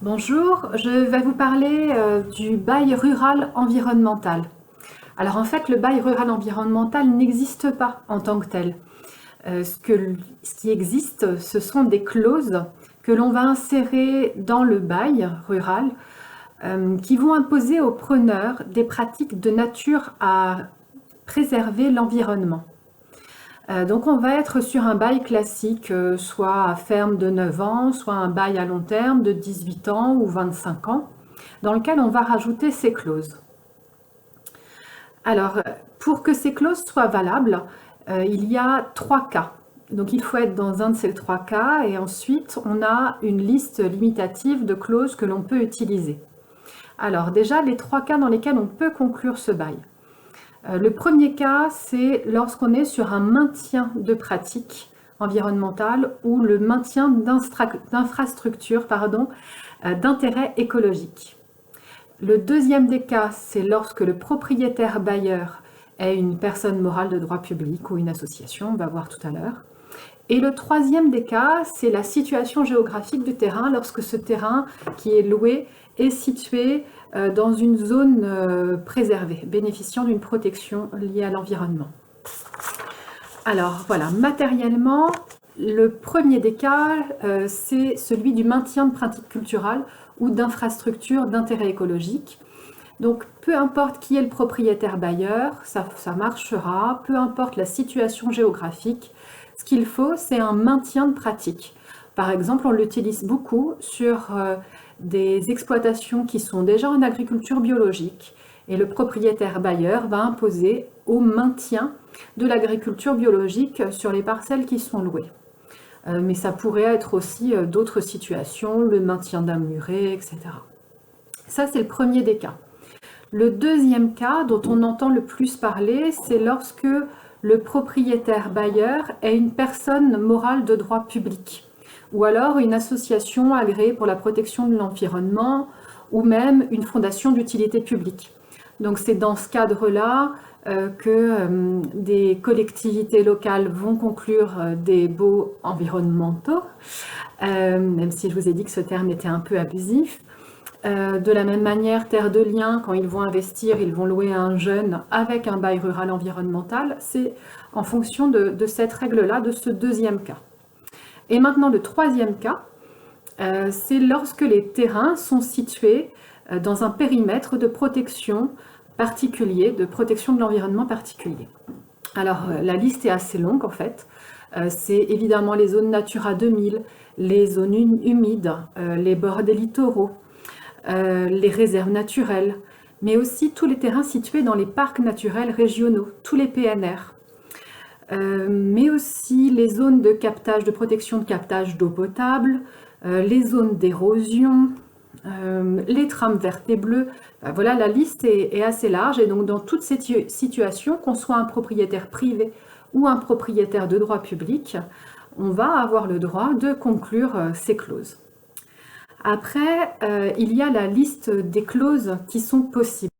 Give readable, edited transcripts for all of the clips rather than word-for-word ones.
Bonjour, je vais vous parler du bail rural environnemental. Alors en fait, le bail rural environnemental n'existe pas en tant que tel. Ce qui existe, ce sont des clauses que l'on va insérer dans le bail rural qui vont imposer aux preneurs des pratiques de nature à préserver l'environnement. Donc on va être sur un bail classique, soit à ferme de 9 ans, soit un bail à long terme de 18 ans ou 25 ans, dans lequel on va rajouter ces clauses. Alors, pour que ces clauses soient valables, il y a 3 cas. Donc il faut être dans un de ces 3 cas et ensuite on a une liste limitative de clauses que l'on peut utiliser. Alors déjà, les 3 cas dans lesquels on peut conclure ce bail. Le premier cas, c'est lorsqu'on est sur un maintien de pratiques environnementales ou le maintien d'infrastructures d'intérêt écologique. Le deuxième des cas, c'est lorsque le propriétaire bailleur est une personne morale de droit public ou une association, on va voir tout à l'heure. Et le troisième des cas, c'est la situation géographique du terrain, lorsque ce terrain qui est loué est situé dans une zone préservée, bénéficiant d'une protection liée à l'environnement. Alors voilà, matériellement, le premier des cas, c'est celui du maintien de pratiques culturelles ou d'infrastructures d'intérêt écologique. Donc peu importe qui est le propriétaire bailleur, ça marchera, peu importe la situation géographique. Ce qu'il faut, c'est un maintien de pratique. Par exemple, on l'utilise beaucoup sur des exploitations qui sont déjà en agriculture biologique. Et le propriétaire bailleur va imposer au maintien de l'agriculture biologique sur les parcelles qui sont louées. Mais ça pourrait être aussi d'autres situations, le maintien d'un muret, etc. Ça, c'est le premier des cas. Le deuxième cas dont on entend le plus parler, c'est lorsque le propriétaire bailleur est une personne morale de droit public, ou alors une association agréée pour la protection de l'environnement, ou même une fondation d'utilité publique. Donc c'est dans ce cadre-là que des collectivités locales vont conclure des baux environnementaux, même si je vous ai dit que ce terme était un peu abusif. De la même manière, Terre de Liens, quand ils vont investir, ils vont louer à un jeune avec un bail rural environnemental. C'est en fonction de cette règle-là, de ce deuxième cas. Et maintenant, le troisième cas, c'est lorsque les terrains sont situés dans un périmètre de protection particulier, de protection de l'environnement particulier. Alors, la liste est assez longue en fait. C'est évidemment les zones Natura 2000, les zones humides, les bords des littoraux, les réserves naturelles, mais aussi tous les terrains situés dans les parcs naturels régionaux, tous les PNR, mais aussi les zones de captage, de protection de captage d'eau potable, les zones d'érosion, les trames vertes et bleues. Voilà, la liste est assez large et donc dans toutes ces situations, qu'on soit un propriétaire privé ou un propriétaire de droit public, on va avoir le droit de conclure ces clauses. Après, il y a la liste des clauses qui sont possibles.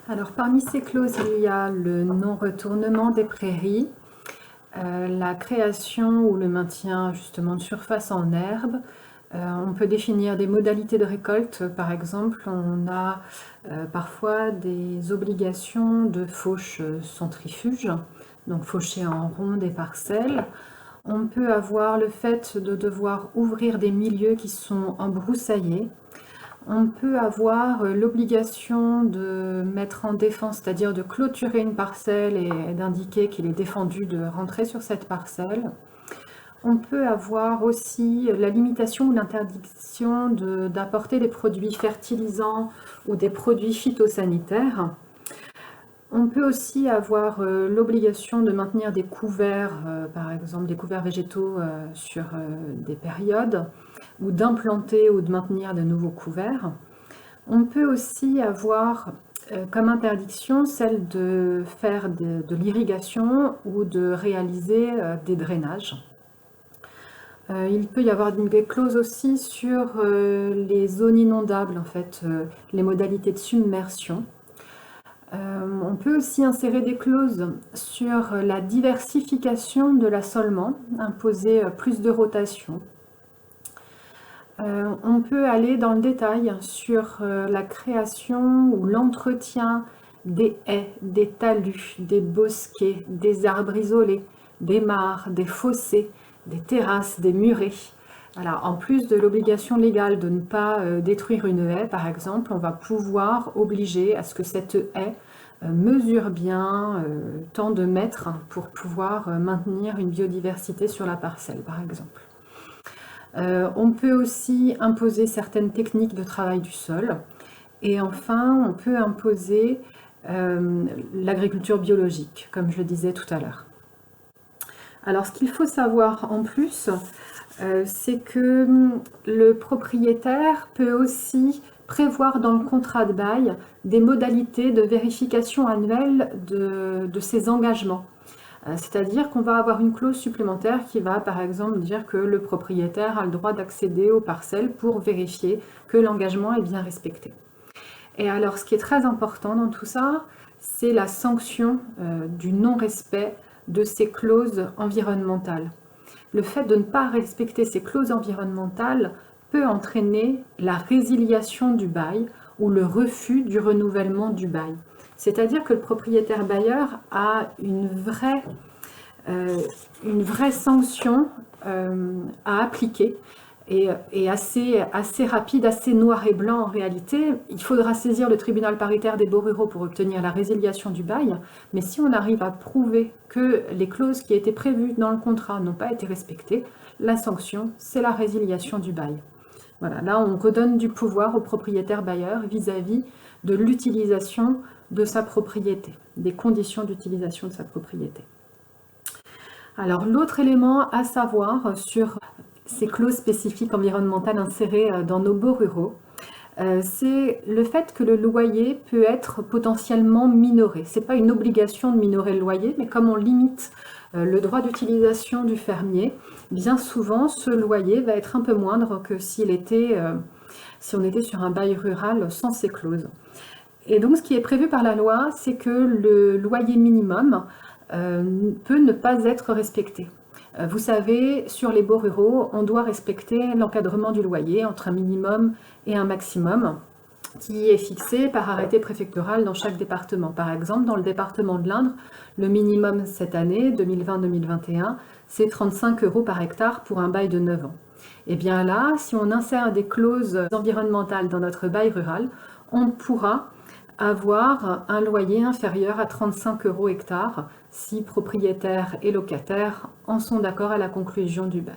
Alors, parmi ces clauses, il y a le non-retournement des prairies, la création ou le maintien justement de surfaces en herbe. On peut définir des modalités de récolte. Par exemple, on a parfois des obligations de fauche centrifuge, donc faucher en rond des parcelles. On peut avoir le fait de devoir ouvrir des milieux qui sont embroussaillés. On peut avoir l'obligation de mettre en défense, c'est-à-dire de clôturer une parcelle et d'indiquer qu'il est défendu de rentrer sur cette parcelle. On peut avoir aussi la limitation ou l'interdiction d'apporter des produits fertilisants ou des produits phytosanitaires. On peut aussi avoir l'obligation de maintenir des couverts, par exemple des couverts végétaux sur des périodes, ou d'implanter ou de maintenir de nouveaux couverts. On peut aussi avoir comme interdiction celle de faire de l'irrigation ou de réaliser des drainages. Il peut y avoir des clauses aussi sur les zones inondables, en fait, les modalités de submersion. On peut aussi insérer des clauses sur la diversification de l'assolement, imposer plus de rotation. On peut aller dans le détail sur la création ou l'entretien des haies, des talus, des bosquets, des arbres isolés, des mares, des fossés, des terrasses, des murets. Voilà, en plus de l'obligation légale de ne pas détruire une haie, par exemple, on va pouvoir obliger à ce que cette haie mesure bien tant de mètres pour pouvoir maintenir une biodiversité sur la parcelle, par exemple. On peut aussi imposer certaines techniques de travail du sol. Et enfin, on peut imposer l'agriculture biologique, comme je le disais tout à l'heure. Alors, ce qu'il faut savoir en plus, c'est que le propriétaire peut aussi prévoir dans le contrat de bail des modalités de vérification annuelle de ses engagements. C'est-à-dire qu'on va avoir une clause supplémentaire qui va par exemple dire que le propriétaire a le droit d'accéder aux parcelles pour vérifier que l'engagement est bien respecté. Et alors ce qui est très important dans tout ça, c'est la sanction du non-respect de ces clauses environnementales. Le fait de ne pas respecter ces clauses environnementales peut entraîner la résiliation du bail ou le refus du renouvellement du bail. C'est-à-dire que le propriétaire bailleur a une vraie sanction à appliquer et assez rapide, assez noir et blanc en réalité. Il faudra saisir le tribunal paritaire des baux ruraux pour obtenir la résiliation du bail, mais si on arrive à prouver que les clauses qui étaient prévues dans le contrat n'ont pas été respectées, la sanction, c'est la résiliation du bail. Voilà, là on redonne du pouvoir au propriétaire bailleur vis-à-vis de l'utilisation de sa propriété, des conditions d'utilisation de sa propriété. Alors l'autre élément à savoir sur ces clauses spécifiques environnementales insérées dans nos baux ruraux, c'est le fait que le loyer peut être potentiellement minoré. Ce n'est pas une obligation de minorer le loyer, mais comme on limite le droit d'utilisation du fermier, bien souvent ce loyer va être un peu moindre que si on était sur un bail rural sans ces clauses. Et donc ce qui est prévu par la loi, c'est que le loyer minimum peut ne pas être respecté. Vous savez, sur les baux ruraux, on doit respecter l'encadrement du loyer entre un minimum et un maximum qui est fixé par arrêté préfectoral dans chaque département. Par exemple, dans le département de l'Indre, le minimum cette année, 2020-2021, c'est 35 € par hectare pour un bail de 9 ans. Et bien là, si on insère des clauses environnementales dans notre bail rural, on pourra avoir un loyer inférieur à 35 € hectare si propriétaire et locataire en sont d'accord à la conclusion du bail.